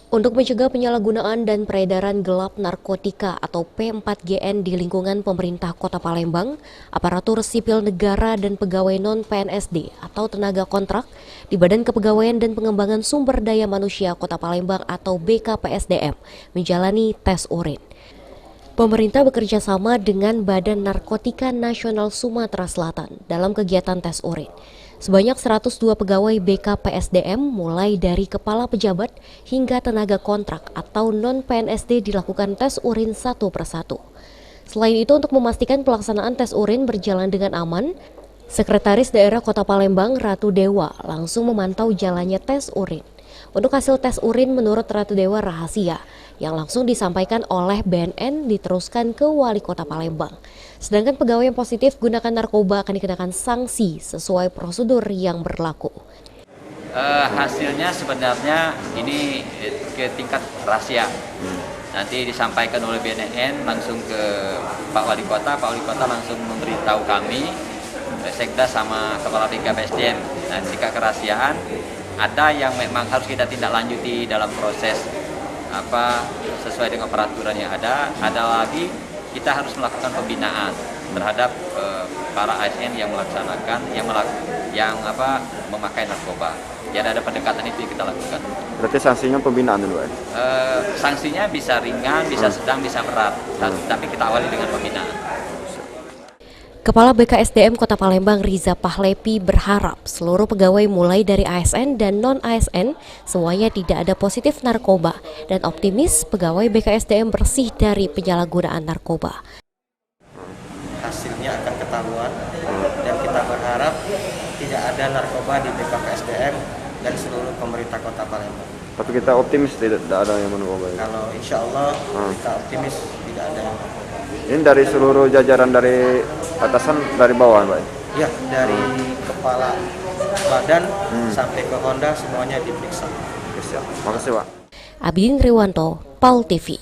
Untuk mencegah penyalahgunaan dan peredaran gelap narkotika atau P4GN di lingkungan pemerintah Kota Palembang, aparatur sipil negara dan pegawai non-PNSD atau tenaga kontrak di Badan Kepegawaian dan Pengembangan Sumber Daya Manusia Kota Palembang atau BKPSDM menjalani tes urin. Pemerintah bekerja sama dengan Badan Narkotika Nasional Sumatera Selatan dalam kegiatan tes urin. Sebanyak 102 pegawai BKPSDM mulai dari kepala pejabat hingga tenaga kontrak atau non-PNSD dilakukan tes urin satu persatu. Selain itu, untuk memastikan pelaksanaan tes urin berjalan dengan aman, Sekretaris Daerah Kota Palembang Ratu Dewa langsung memantau jalannya tes urin. Untuk hasil tes urin menurut Ratu Dewa rahasia, yang langsung disampaikan oleh BNN diteruskan ke Wali Kota Palembang. Sedangkan pegawai yang positif gunakan narkoba akan dikenakan sanksi sesuai prosedur yang berlaku. Hasilnya sebenarnya ini ke tingkat rahasia. Nanti disampaikan oleh BNN langsung ke Pak Wali Kota langsung memberitahu kami, Sekda sama Kepala BKPSDM. Nah, jika kerahasiaan, ada yang memang harus kita tindak lanjuti dalam proses sesuai dengan peraturan yang ada lagi kita harus melakukan pembinaan terhadap para ASN yang melaksanakan memakai narkoba. Jadi ada pendekatan itu yang kita lakukan. Berarti sanksinya pembinaan dulu ya? Sanksinya bisa ringan, bisa sedang, bisa berat, tapi kita awali dengan pembinaan. Kepala BKSDM Kota Palembang Riza Pahlepi berharap seluruh pegawai mulai dari ASN dan non-ASN semuanya tidak ada positif narkoba dan optimis pegawai BKSDM bersih dari penyalahgunaan narkoba. Hasilnya akan ketahuan dan kita berharap tidak ada narkoba di BKPSDM dan seluruh pemerintah Kota Palembang. Tapi kita optimis tidak ada yang narkoba. Kalau insya Allah kita optimis tidak ada yang narkoba. Ini dari seluruh jajaran dari atasan dari bawah, Pak? Ya, dari kepala badan sampai ke Honda semuanya diperiksa. Siap. Makasih, Pak. Abidin Riwanto, PAL TV.